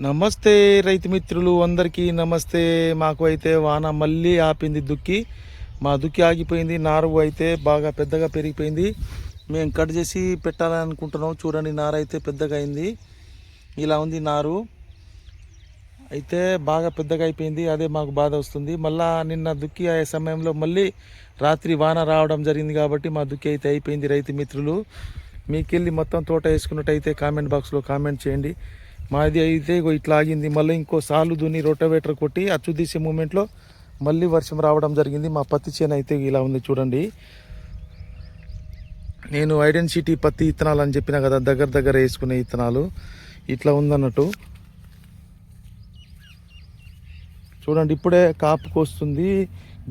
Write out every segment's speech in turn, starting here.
నమస్తే రైతు మిత్రులు అందరికీ నమస్తే. మాకు అయితే వాన మళ్ళీ ఆపింది దుక్కి. మా దుక్కి ఆగిపోయింది. నారు అయితే బాగా పెద్దగా పెరిగిపోయింది. మేము కట్ చేసి పెట్టాలని అనుకుంటున్నాం. చూడండి, నారు అయితే పెద్దగా అయింది. ఇలా ఉంది నారు అయితే బాగా పెద్దగా అయిపోయింది. అదే మాకు బాధ వస్తుంది. మళ్ళా నిన్న దుక్కి అయ్యే సమయంలో మళ్ళీ రాత్రి వాన రావడం జరిగింది కాబట్టి మా దుక్కి అయితే అయిపోయింది. రైతు మిత్రులు, మీకెళ్ళి మొత్తం తోట వేసుకున్నట్టయితే కామెంట్ బాక్స్లో కామెంట్ చేయండి. మాది అయితే ఇట్లా ఆగింది. మళ్ళీ ఇంకో సాలు దున్ని రొటవేటర్ కొట్టి అచ్చు తీసే మూమెంట్లో మళ్ళీ వర్షం రావడం జరిగింది. మా పత్తి చేను అయితే ఇలా ఉంది చూడండి. నేను ఐడెన్సిటీ పత్తి విత్తనాలు అని చెప్పిన కదా, దగ్గర దగ్గర వేసుకునే విత్తనాలు ఇట్లా ఉందన్నట్టు. చూడండి, ఇప్పుడే కాపుకు వస్తుంది.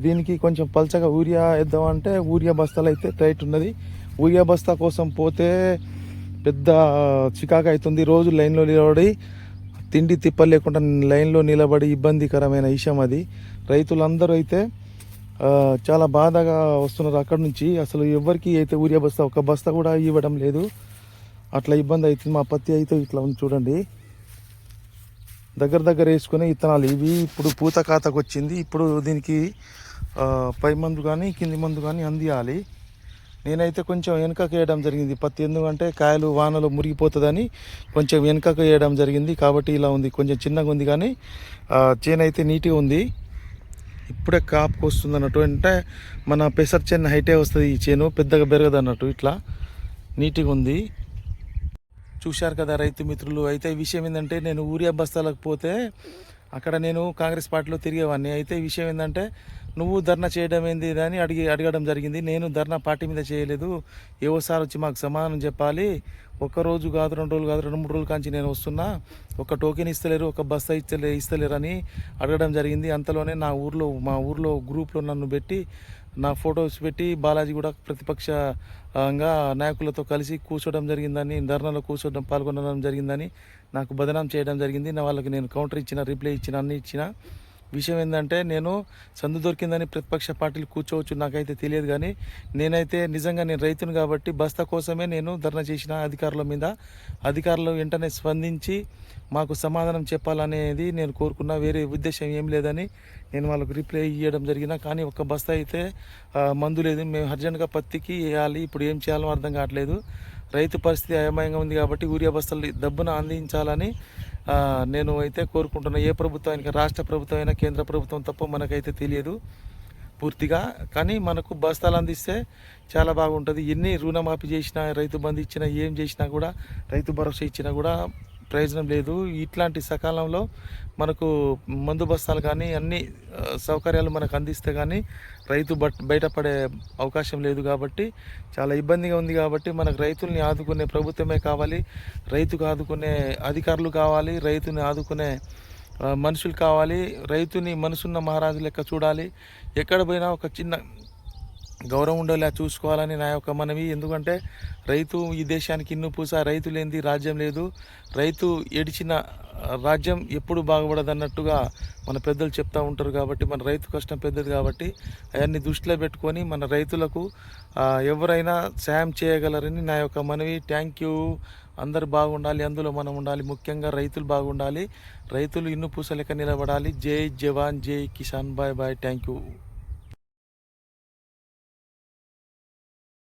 దీనికి కొంచెం పల్చగా యూరియా వేద్దామంటే యూరియా బస్తాలు అయితే టైట్ ఉన్నది. యూరియా బస్తా కోసం పోతే పెద్ద చికాకు అవుతుంది. రోజు లైన్లో నిలబడి తిండి తిప్పలు లేకుండా లైన్లో నిలబడి ఇబ్బందికరమైన విషయం అది. రైతులందరూ అయితే చాలా బాధగా వస్తున్నారు అక్కడ నుంచి. అసలు ఎవరికి అయితే యూరియా బస్తా ఒక బస్తా కూడా ఇవ్వడం లేదు. అట్లా ఇబ్బంది అవుతుంది. మా పత్తి అయితే ఇట్లా ఉంది చూడండి. దగ్గర దగ్గర వేసుకునే విత్తనాలు ఇవి. ఇప్పుడు పూత ఖాతాకు వచ్చింది. ఇప్పుడు దీనికి పై మందు కానీ కింది మందు కానీ అందియాలి. నేనైతే కొంచెం వెనకకు వేయడం జరిగింది పత్తి, ఎందుకంటే కాయలు వానలో మురిగిపోతుందని కొంచెం వెనకకు వేయడం జరిగింది. కాబట్టి ఇలా ఉంది, కొంచెం చిన్నగా ఉంది. కానీ చేను అయితే నీట్గా ఉంది. ఇప్పుడే కాపుకు వస్తుంది అన్నట్టు. అంటే మన పెసర్ చేను హైటే వస్తుంది ఈ చేను, పెద్దగా పెరగదు అన్నట్టు. ఇట్లా నీట్గా ఉంది. చూశారు కదా రైతు మిత్రులు. అయితే ఈ విషయం ఏంటంటే, నేను యూరియా బస్తాలకు పోతే అక్కడ నేను కాంగ్రెస్ పార్టీలో తిరిగేవాడిని. అయితే ఈ విషయం ఏంటంటే, నువ్వు ధర్నా చేయడం ఏంది అని అడగడం జరిగింది. నేను ధర్నా పార్టీ మీద చేయలేదు. ఏవోసారి వచ్చి మాకు సమాధానం చెప్పాలి. ఒక్కరోజు కాదు, 2 రోజులు కాదు, 2-3 రోజుల కాంచి నేను వస్తున్నా. ఒక టోకెన్ ఇస్తలేరు, ఒక బస్తా ఇస్తలేరు అని అడగడం జరిగింది. అంతలోనే మా ఊర్లో గ్రూప్లో నన్ను పెట్టి, నా ఫొటోస్ పెట్టి బాలాజీ కూడా ప్రతిపక్షంగా నాయకులతో కలిసి కూర్చోవడం జరిగిందని, ధర్నాలో పాల్గొనడం జరిగిందని నాకు బదనాం చేయడం జరిగింది. వాళ్ళకి నేను కౌంటర్ ఇచ్చిన, రిప్లై ఇచ్చిన, అన్ని ఇచ్చిన. విషయం ఏంటంటే, నేను సందు దొరికిందని ప్రతిపక్ష పార్టీలు కూర్చోవచ్చు, నాకైతే తెలియదు. కానీ నేనైతే నిజంగా నేను రైతును కాబట్టి బస్తా కోసమే నేను ధర్నా చేసిన అధికారుల మీద. అధికారులు వెంటనే స్పందించి మాకు సమాధానం చెప్పాలనేది నేను కోరుకున్నా. వేరే ఉద్దేశం ఏం లేదని నేను వాళ్ళకు రిప్లై ఇవ్వడం జరిగిన. కానీ ఒక బస్తా అయితే మందు లేదు. మేము అర్జెంట్గా పత్తికి వేయాలి. ఇప్పుడు ఏం చేయాలో అర్థం కావట్లేదు. రైతు పరిస్థితి అయోమయంగా ఉంది కాబట్టి యూరియా బస్తాలు దబ్బున అందించాలని నేను అయితే కోరుకుంటున్నా. ఏ ప్రభుత్వానికి, రాష్ట్ర ప్రభుత్వం అయినా కేంద్ర ప్రభుత్వం తప్ప మనకైతే తెలియదు పూర్తిగా. కానీ మనకు బస్తాలు అందిస్తే చాలా బాగుంటుంది. ఎన్ని రుణమాఫీ చేసినా, రైతు బంధు ఇచ్చినా, ఏం చేసినా కూడా, రైతు భరోసా ఇచ్చినా కూడా ప్రయోజనం లేదు. ఇట్లాంటి సకాలంలో మనకు మందు బస్తాలు కానీ అన్ని సౌకర్యాలు మనకు అందిస్తే కానీ రైతు బయటపడే అవకాశం లేదు. కాబట్టి చాలా ఇబ్బందిగా ఉంది. కాబట్టి మనకు రైతుల్ని ఆదుకునే ప్రభుత్వమే కావాలి, రైతుకు ఆదుకునే అధికారులు కావాలి, రైతుని ఆదుకునే మనుషులు కావాలి. రైతుని మనసున్న మహారాజు లెక్క చూడాలి. ఎక్కడ పోయినా ఒక చిన్న గౌరవం ఉండేలా చూసుకోవాలని నా యొక్క మనవి. ఎందుకంటే రైతు ఈ దేశానికి ఇన్నుపూస. రైతు లేనిది రాజ్యం లేదు. రైతు ఏడిచిన రాజ్యం ఎప్పుడు బాగుపడదు అన్నట్టుగా మన పెద్దలు చెప్తూ ఉంటారు. కాబట్టి మన రైతు కష్టం పెద్దది. కాబట్టి అవన్నీ దృష్టిలో పెట్టుకొని మన రైతులకు ఎవరైనా సాయం చేయగలరని నా యొక్క మనవి. Thank you. అందరు బాగుండాలి, అందులో మనం ఉండాలి. ముఖ్యంగా రైతులు బాగుండాలి. రైతులు ఇన్నుపూస లెక్క నిలబడాలి. జై జవాన్, జై కిసాన్. Bye bye. Thank you.